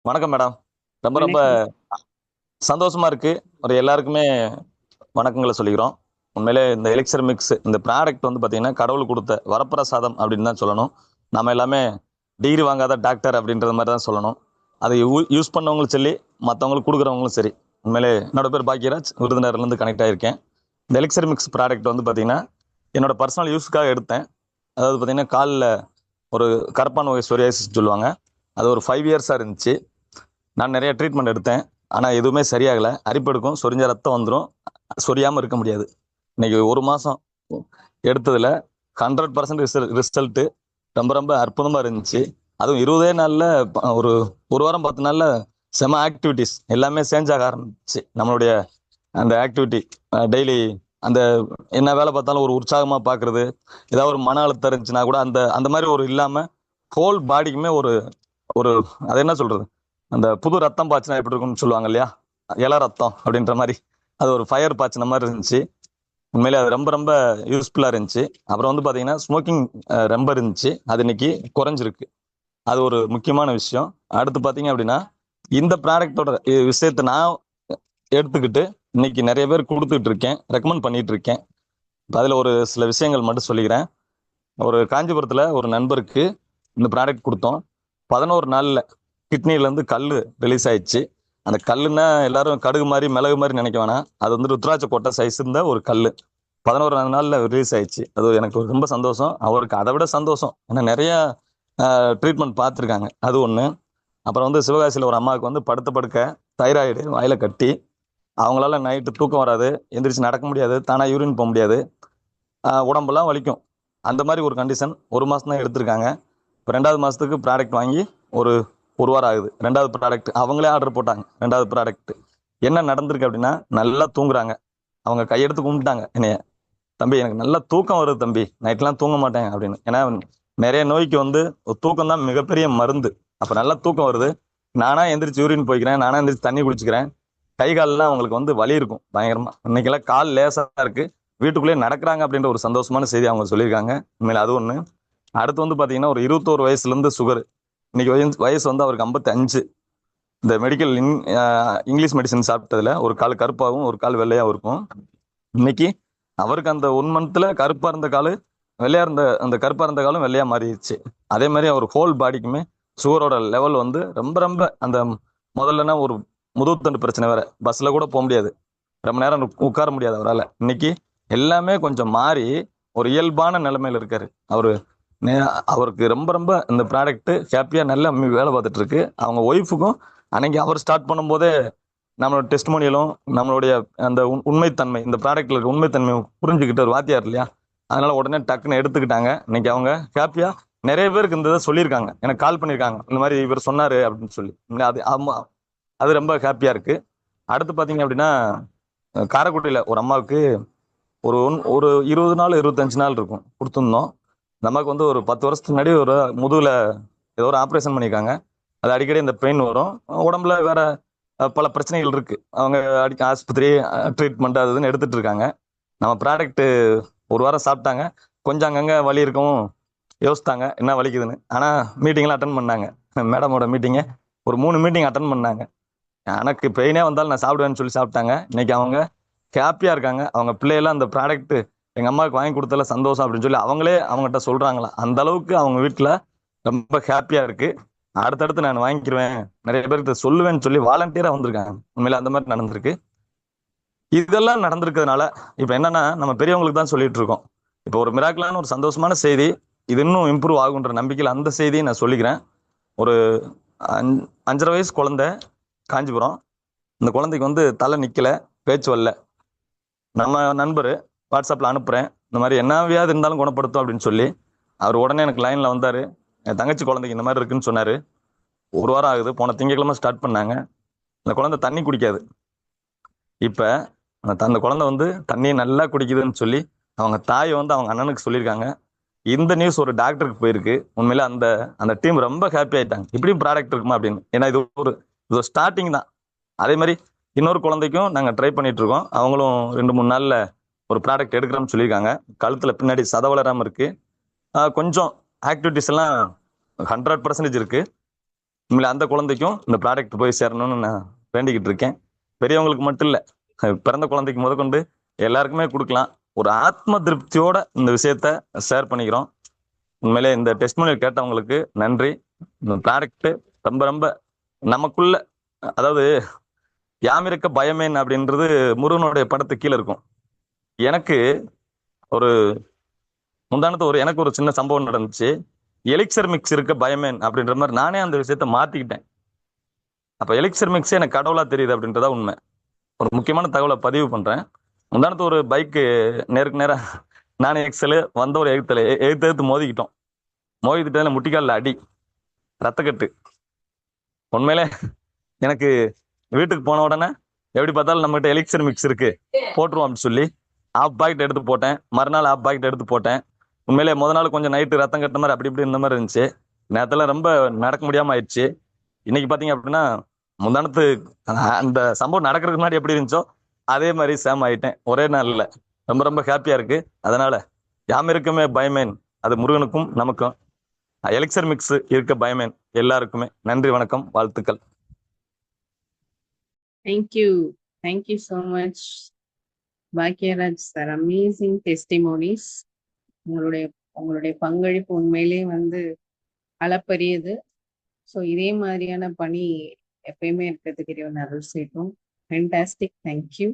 வணக்கம் மேடம். ரொம்ப ரொம்ப வணக்கம். சந்தோஷமா இருக்கு. ஒரு எல்லாருக்குமே வணக்கங்களை சொல்லிக்கிறோம். உண்மையிலே இந்த எலிக்சர் மிக்ஸ் இந்த ப்ராடக்ட் வந்து பார்த்தீங்கன்னா கடவுள் கொடுத்த வரப்பிரசாதம் அப்படின்னு தான் சொல்லணும். நம்ம எல்லாமே டிகிரி வாங்காத டாக்டர் அப்படின்றது மாதிரி தான் சொல்லணும். அதை யூஸ் பண்ணவங்களும் சரி, மற்றவங்களுக்கு கொடுக்குறவங்களும் சரி. உண்மையிலே என்னோட பேர் பாக்யராஜ், விருதுநகர்லேருந்து கனெக்ட் ஆகியிருக்கேன். இந்த எலிக்சர் மிக்ஸ் ப்ராடக்ட் வந்து பார்த்தீங்கன்னா என்னோட பர்சனல் யூஸ்க்காக எடுத்தேன். அதாவது பார்த்தீங்கன்னா காலில் ஒரு கரப்பான் நோய் சொரியாசிஸ் சொல்லுவாங்க. அது ஒரு 5 இயர்ஸாக இருந்துச்சு. நான் நிறைய ட்ரீட்மெண்ட் எடுத்தேன். ஆனால் எதுவுமே சரியாகலை. அரிப்பெடுக்கும், சொரிஞ்ச ரத்தம் வந்துடும், சொரியாமல் இருக்க முடியாது. இன்னைக்கு ஒரு மாதம் எடுத்ததில் 100% ரிசல்ட்டு ரொம்ப ரொம்ப அற்புதமாக இருந்துச்சு. அதுவும் 20 நாளில் ஒரு ஒரு வாரம் 10 நாளில் செம ஆக்டிவிட்டிஸ் எல்லாமே சேஞ்ச் ஆக ஆரம்பிச்சு. நம்மளுடைய அந்த ஆக்டிவிட்டி டெய்லி அந்த என்ன வேலை பார்த்தாலும் ஒரு உற்சாகமாக பார்க்குறது, ஏதாவது ஒரு மன அழுத்தம் இருந்துச்சுன்னா கூட அந்த அந்த மாதிரி ஒரு இல்லாமல் ஹோல் பாடிக்குமே ஒரு ஒரு அது என்ன சொல்கிறது, அந்த புது ரத்தம் பாய்ச்சினா எப்படி இருக்கும்னு சொல்லுவாங்க இல்லையா, இள ரத்தம் அப்படின்ற மாதிரி அது ஒரு ஃபயர் பாய்ச்சின மாதிரி இருந்துச்சு. உண்மையிலே அது ரொம்ப ரொம்ப யூஸ்ஃபுல்லாக இருந்துச்சு. அப்புறம் வந்து பார்த்தீங்கன்னா ஸ்மோக்கிங் ரொம்ப இருந்துச்சு, அது இன்னைக்கு குறைஞ்சிருக்கு. அது ஒரு முக்கியமான விஷயம். அடுத்து பார்த்தீங்க அப்படின்னா இந்த ப்ராடக்டோட விஷயத்தை நான் எடுத்துக்கிட்டு இன்னைக்கு நிறைய பேர் கொடுத்துட்டு இருக்கேன், ரெக்கமெண்ட் பண்ணிட்டு இருக்கேன். இப்போ அதில் ஒரு சில விஷயங்கள் மட்டும் சொல்லிக்கிறேன். ஒரு காஞ்சிபுரத்தில் ஒரு நண்பருக்கு இந்த ப்ராடக்ட் கொடுத்தோம். 11 நாளில் கிட்னிலேருந்து கல் ரிலீஸ் ஆயிடுச்சு. அந்த கல்லுன்னா எல்லாரும் கடுகு மாதிரி மிளகு மாதிரி நினைக்க வேணாம். அது வந்து ருத்ராட்ச கொட்டை சைஸ் இருந்த ஒரு கல் 11 நாளில் ரிலீஸ் ஆயிடுச்சு. அது எனக்கு ரொம்ப சந்தோஷம். அவருக்கு அதை விட சந்தோஷம், ஏன்னா நிறைய ட்ரீட்மெண்ட் பார்த்துருக்காங்க. அது ஒன்று. அப்புறம் வந்து சிவகாசியில் ஒரு அம்மாவுக்கு வந்து படுத்த படுக்க தைராய்டு வாயில கட்டி, அவங்களால நைட்டு தூக்கம் வராது, எந்திரிச்சு நடக்க முடியாது, தானாக யூரின் போக முடியாது, உடம்பெல்லாம் வலிக்கும். அந்த மாதிரி ஒரு கண்டிஷன். ஒரு மாதம் தான் எடுத்திருக்காங்க. இப்போ 2வது மாதத்துக்கு ப்ராடக்ட் வாங்கி ஒரு ஒரு வாரம் ஆகுது. 2வது ப்ராடக்ட் அவங்களே ஆர்டர் போட்டாங்க. 2வது ப்ராடக்ட் என்ன நடந்திருக்கு அப்படின்னா, நல்லா தூங்குறாங்க. அவங்க கையெடுத்து கும்பிட்டாங்க என்னைய, தம்பி எனக்கு நல்லா தூக்கம் வருது தம்பி, நைட்லாம் தூங்க மாட்டேன் அப்படின்னு. ஏன்னா நிறைய நோய்க்கு வந்து ஒரு தூக்கம் தான் மிகப்பெரிய மருந்து. அப்போ நல்லா தூக்கம் வருது. நானா எந்திரிச்சு யூரின் போய்க்கிறேன், நானா எந்திரிச்சு தண்ணி குடிச்சுக்கிறேன். கை கால்லாம் அவங்களுக்கு வந்து வலி இருக்கும் பயங்கரமா. இன்னைக்கெல்லாம் கால் லேசா இருக்கு, வீட்டுக்குள்ளேயே நடக்கிறாங்க அப்படின்ற ஒரு சந்தோஷமான செய்தி அவங்க சொல்லியிருக்காங்க. உண்மையில அது ஒன்று. அடுத்து வந்து பார்த்தீங்கன்னா ஒரு 21 வயசுலேருந்து சுகர். இன்னைக்கு வயசு வந்து அவருக்கு 55. இந்த மெடிக்கல் இங்கிலீஷ் மெடிசன் சாப்பிட்டதுல ஒரு கால் கருப்பாகவும் ஒரு கால் வெள்ளையாகவும் இருக்கும். இன்னைக்கு அவருக்கு அந்த 1 மந்த்ல கருப்பா இருந்த காலு வெள்ளையா இருந்த, அந்த கருப்பா இருந்த காலம் வெள்ளையா மாறிடுச்சு. அதே மாதிரி அவர் ஹோல் பாடிக்குமே சுகரோட லெவல் வந்து ரொம்ப ரொம்ப அந்த முதல்லனா ஒரு முதுகுத்தண்டு பிரச்சனை வேற, பஸ்ல கூட போக முடியாது, ரொம்ப நேரம் உட்கார முடியாது அவரால். இன்னைக்கு எல்லாமே கொஞ்சம் மாறி ஒரு இயல்பான நிலைமையில இருக்காரு அவரு. அவருக்கு ரொம்ப ரொம்ப இந்த ப்ராடக்ட் ஹாப்பியா நல்லா வேலை பார்த்துட்டு இருக்கு. அவங்க ஒய்ஃபுக்கும் அன்னைக்கு அவர் ஸ்டார்ட் பண்ணும்போதே நம்மளோட டெஸ்ட்மோனியலும் நம்மளுடைய அந்த உண்மைத்தன்மை, இந்த ப்ராடக்ட்ல இருக்க உண்மைத்தன்மை புரிஞ்சுக்கிட்டு ஒரு வாத்தியார் இல்லையா, அதனால உடனே டக்குன்னு எடுத்துக்கிட்டாங்க. இன்னைக்கு அவங்க ஹாப்பியா நிறைய பேருக்கு இந்த இதை சொல்லியிருக்காங்க, எனக்கு கால் பண்ணியிருக்காங்க, இந்த மாதிரி இவர் சொன்னாரு அப்படின்னு சொல்லி. அது ஆமா, அது ரொம்ப ஹாப்பியா இருக்கு. அடுத்து பார்த்தீங்க அப்படின்னா காரைக்குடியில் ஒரு அம்மாவுக்கு ஒரு 20 நாள் 25 நாள் இருக்கும் கொடுத்துருந்தோம். நமக்கு வந்து ஒரு 10 வருஷத்துக்கு முன்னாடி ஒரு முதுகுல ஏதோ ஒரு ஆப்ரேஷன் பண்ணியிருக்காங்க. அது அடிக்கடி இந்த பெயின் வரும், உடம்புல வேற பல பிரச்சனைகள் இருக்கு. அவங்க அடிக்க ஆஸ்பத்திரி ட்ரீட்மெண்ட் அது இதுன்னு எடுத்துட்டு இருக்காங்க. நம்ம ப்ராடக்ட் ஒரு வாரம் சாப்பிட்டாங்க. கொஞ்சம் அங்கங்கே வலி இருக்கவும் யோசித்தாங்க என்ன வலிக்குதுன்னு. ஆனால் மீட்டிங்லாம் அட்டன் பண்ணாங்க. மேடமோட மீட்டிங்கை ஒரு 3 மீட்டிங் அட்டன் பண்ணாங்க. எனக்கு பெயினே வந்தாலும் நான் சாப்பிடுவேன்னு சொல்லி சாப்பிட்டாங்க. இன்னைக்கு அவங்க ஹாப்பியா இருக்காங்க. அவங்க பிள்ளையெல்லாம் அந்த ப்ராடக்ட் எங்க அம்மாவுக்கு வாங்கி கொடுத்தல சந்தோஷம் அப்படின்னு சொல்லி அவங்களே அவங்ககிட்ட சொல்றாங்களா. அந்த அளவுக்கு அவங்க வீட்டில் ரொம்ப ஹாப்பியா இருக்கு. அடுத்தடுத்து நான் வாங்கிக்கிருவேன், நிறைய பேருக்கு சொல்லுவேன்னு சொல்லி வாலண்டியரா வந்திருக்காங்க. உண்மையில அந்த மாதிரி நடந்திருக்கு. இதெல்லாம் நடந்திருக்கிறதுனால இப்போ என்னன்னா நம்ம பெரியவங்களுக்கு தான் சொல்லிட்டு இருக்கோம். இப்போ ஒரு மிராக்கலான ஒரு சந்தோஷமான செய்தி, இது இன்னும் இம்ப்ரூவ் ஆகுன்ற நம்பிக்கையில் அந்த செய்தியை நான் சொல்லிக்கிறேன். ஒரு 5.5 வயசு குழந்தை, காஞ்சிபுரம். இந்த குழந்தைக்கு வந்து தலை நிக்கல, பேச்சு வரல. நம்ம நண்பர் வாட்ஸ்அப்ல அனுப்புறேன், இந்த மாதிரி என்ன வியாதி இருந்தாலும் குணப்படுத்தும் அப்படின்னு சொல்லி. அவர் உடனே எனக்கு லைன்ல வந்தாரு. என் தங்கச்சி குழந்தைக்கு இந்த மாதிரி இருக்குன்னு சொன்னாரு. ஒரு வாரம் ஆகுது, போன திங்கட்கிழமை ஸ்டார்ட் பண்ணாங்க. அந்த குழந்தை தண்ணி குடிக்காது. இப்ப அந்த குழந்தை வந்து தண்ணியை நல்லா குடிக்குதுன்னு சொல்லி அவங்க தாய் வந்து அவங்க அண்ணனுக்கு சொல்லியிருக்காங்க. இந்த நியூஸ் ஒரு டாக்டருக்கு போயிருக்கு. உண்மையில அந்த அந்த டீம் ரொம்ப ஹாப்பி ஆயிட்டாங்க, இப்படியும் ப்ராடக்ட் இருக்குமா அப்படின்னு. ஏன்னா இது ஒரு ஸ்டார்டிங் தான். அதே மாதிரி இன்னொரு குழந்தைக்கும் நாங்கள் ட்ரை பண்ணிட்டு இருக்கோம். அவங்களும் 2-3 நாளில் ஒரு ப்ராடக்ட் எடுக்கிறோம்னு சொல்லியிருக்காங்க. கழுத்தில் பின்னாடி சத வளராமல் இருக்கு. கொஞ்சம் ஆக்டிவிட்டிஸ் எல்லாம் 100% இருக்கு. உண்மையிலே அந்த குழந்தைக்கும் இந்த ப்ராடக்ட் போய் சேரணும்னு நான் வேண்டிக்கிட்டு இருக்கேன். பெரியவங்களுக்கு மட்டும் இல்ல, பிறந்த குழந்தைக்கு முதற்கொண்டு எல்லாருக்குமே கொடுக்கலாம். ஒரு ஆத்ம திருப்தியோட இந்த விஷயத்த ஷேர் பண்ணிக்கிறோம். உண்மையிலே இந்த டெஸ்ட்மோனியல் கேட்டவங்களுக்கு நன்றி. இந்த ப்ராடக்ட் ரொம்ப ரொம்ப நமக்குள்ள, அதாவது யாமிருக்க பயமேன் அப்படின்றது முருகனுடைய படத்து கீழே இருக்கும். எனக்கு ஒரு எனக்கு ஒரு சின்ன சம்பவம் நடந்துச்சு. எலிக்சர் மிக்ஸ் இருக்க பயமேன் அப்படின்ற மாதிரி நானே அந்த விஷயத்த மாத்திக்கிட்டேன். அப்ப எலிக்சர் மிக்ஸ் எனக்கு கடவுளா தெரியுது அப்படின்றதா உண்மை. ஒரு முக்கியமான தகவலை பதிவு பண்றேன். ஒரு பைக்கு நேருக்கு நேரா நானே எக்ஸல் வந்த ஒரு எழுத்து மோதிக்கிட்டோம். மோதிக்கிட்டதுல முட்டிக்காலில் அடி, ரத்தக்கட்டு. உண்மையிலே எனக்கு வீட்டுக்கு போன உடனே எப்படி பார்த்தாலும் நம்மகிட்ட எலிக்சர் மிக்ஸ் இருக்கு, போட்டுருவோம் அப்படின்னு சொல்லி ஆஃப் பாக்கெட் எடுத்து போட்டேன். மறுநாள் ஆஃப் பாக்கெட் எடுத்து போட்டேன். உண்மையிலே நாள் கொஞ்சம் நைட்டு ரத்தம் கட்ட மாதிரி அப்படி இப்படி இந்த மாதிரி இருந்துச்சு. நேரத்தில் ரொம்ப நடக்க முடியாம ஆயிடுச்சு. இன்னைக்கு பாத்தீங்க அப்படின்னா முந்தானத்து அந்த சம்பவம் நடக்கிறதுக்கு முன்னாடி எப்படி இருந்துச்சோ அதே மாதிரி சேம் ஆயிட்டேன் ஒரே நாள்ல. ரொம்ப ரொம்ப ஹாப்பியா இருக்கு. அதனால யாமிருக்குமே பயமேன், அது முருகனுக்கும் நமக்கும். எலிக்சர் மிக்ஸ் இருக்க பயமேன் எல்லாருக்குமே நன்றி, வணக்கம், வாழ்த்துக்கள். Thank you so much, Bhagyaraj sir. Amazing testimonies. உங்களுடைய பங்களிப்பு உண்மையிலே வந்து அளப்பரியது. ஸோ இதே மாதிரியான பணி எப்பயுமே இருக்கிறதுக்கு இறைவன் அருள் செய்யட்டும். ஃபேண்டாஸ்டிக். தேங்க்யூ.